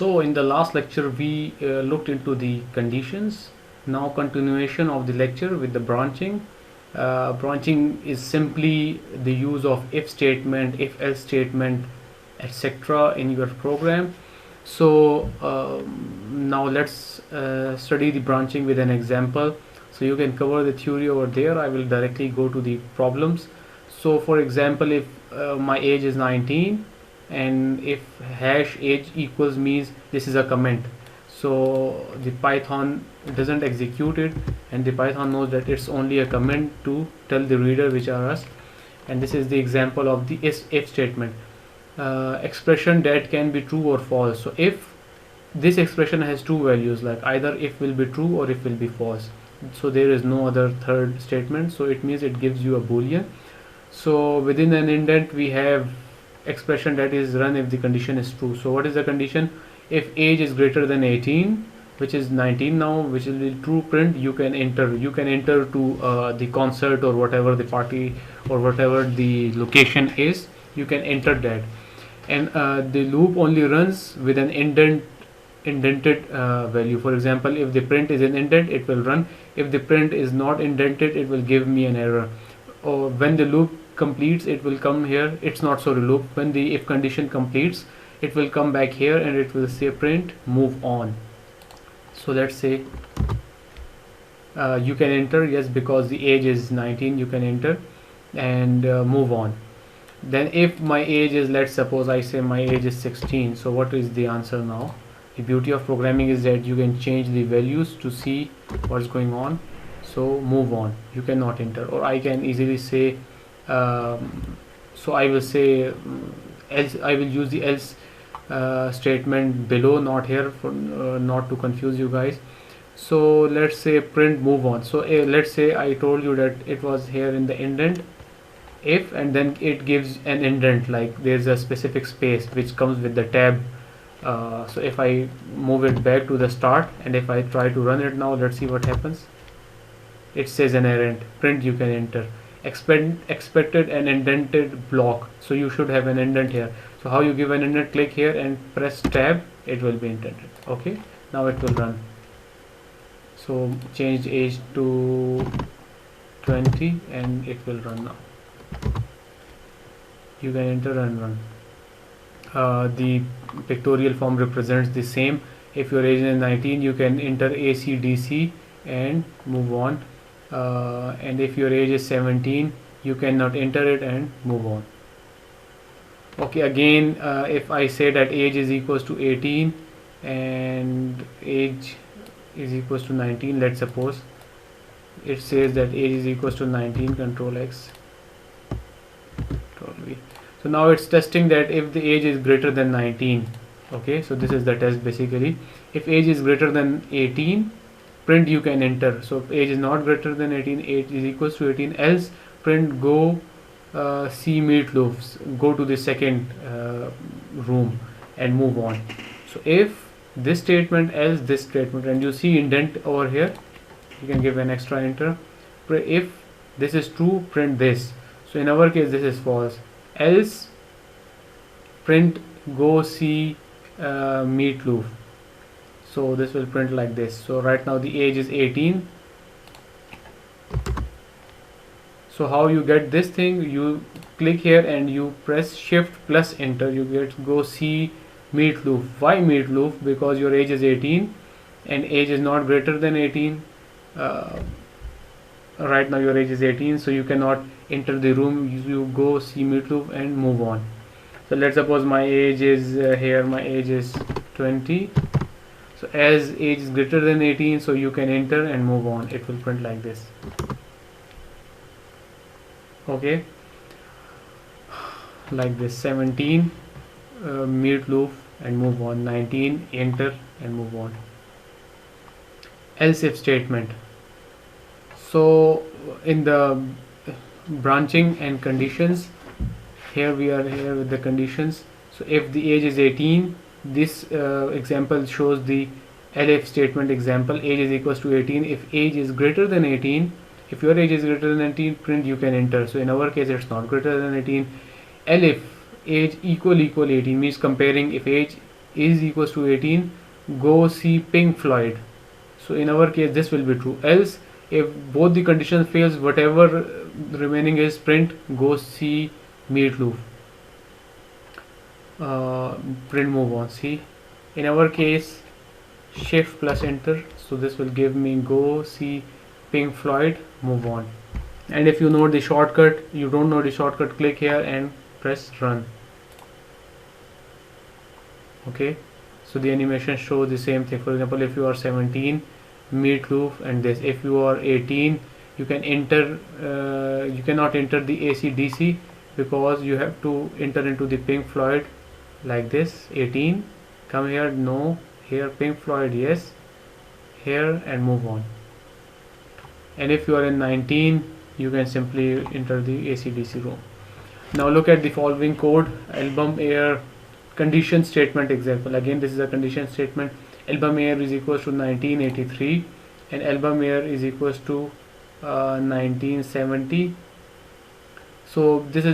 So in the last lecture we looked into the conditions. Now continuation of the lecture with the branching. Branching is simply the use of if statement, if else statement, etc. in your program. So now let's study the branching with an example. So you can cover the theory over there. I will directly go to the problems. So for example, if my age is 19 and if hash age equals means this is a comment, so the Python doesn't execute it, and the Python knows that it's only a comment to tell the reader which are us. And this is the example of the if statement. Expression that can be true or false. So if this expression has two values, like either if will be true or if will be false, so there is no other third statement, so it means it gives you a boolean. So within an indent we have expression that is run if the condition is true. So what is the condition? If age is greater than 18, which is 19 now, which will be true, print you can enter to the concert or whatever the party or whatever the location is, you can enter that. And the loop only runs with an indented value. For example, if the print is an indent, it will run. If the print is not indented, it will give me an error. Or when the loop completes, it will come here. It's not so loop. When the if condition completes, it will come back here and it will say print move on. So let's say you can enter, yes, because the age is 19, you can enter and move on. Then if my age is, let's suppose I say my age is 16, so what is the answer now? The beauty of programming is that you can change the values to see what's going on. So move on, you cannot enter. Or I can easily say so I will say else. I will use the else statement below, not here, for not to confuse you guys. So let's say print move on. So let's say I told you that it was here in the indent if, and then it gives an indent, like there's a specific space which comes with the tab. So if I move it back to the start and if I try to run it now, let's see what happens. It says an error, print you can enter. Expected an indented block, so you should have an indent here. So how you give an indent? Click here and press tab, it will be indented. Okay, now it will run. So change age to 20 and it will run now. You can enter and run. The pictorial form represents the same. If your age is 19, you can enter ACDC and move on. And if your age is 17, you cannot enter it and move on. Okay, again, if I say that age is equals to 18 and age is equals to 19, let's suppose it says that age is equals to 19, Control X, Control V. So now it's testing that if the age is greater than 19. Okay, so this is the test basically. If age is greater than 18, print you can enter. So if age is not greater than 18, age is equals to 18, else print go see meatloafs, go to the second room and move on. So if this statement, else this statement, and you see indent over here, you can give an extra enter. If this is true, print this. So in our case this is false, else print go see meatloaf. So this will print like this. So right now the age is 18. So how you get this thing? You click here and you press shift plus enter. You get go see meatloaf. Why meatloaf? Because your age is 18 and age is not greater than 18. Right now your age is 18, so you cannot enter the room. You go see meatloaf and move on. So let's suppose my age is here, my age is 20. So as age is greater than 18, so you can enter and move on. It will print like this. Okay, like this. 17 meatloaf and move on. 19 enter and move on. Else if statement. So in the branching and conditions, here we are here with the conditions. So if the age is 18, this example shows the elif statement example. Age is equals to 18. If age is greater than 18, if your age is greater than 18, print you can enter. So in our case it's not greater than 18. Elif age equal 18 means comparing if age is equals to 18, go see Pink Floyd. So in our case this will be true. Else if both the conditions fails, whatever remaining is print go see Meatloaf. Print move on. See, in our case shift plus enter, so this will give me go see Pink Floyd, move on. And if you know the shortcut, you don't know the shortcut, click here and press run. Okay, so the animation shows the same thing. For example, if you are 17, Meatloaf, and this. If you are 18, you can enter. You cannot enter the AC/DC because you have to enter into the Pink Floyd like this. 18, come here, no. Here Pink Floyd, yes. Here and move on. And if you are in 19, you can simply enter the AC/DC room. Now look at the following code. Album air condition statement example. Again, this is a condition statement. Album air is equals to 1983 and album air is equals to 1970. So this is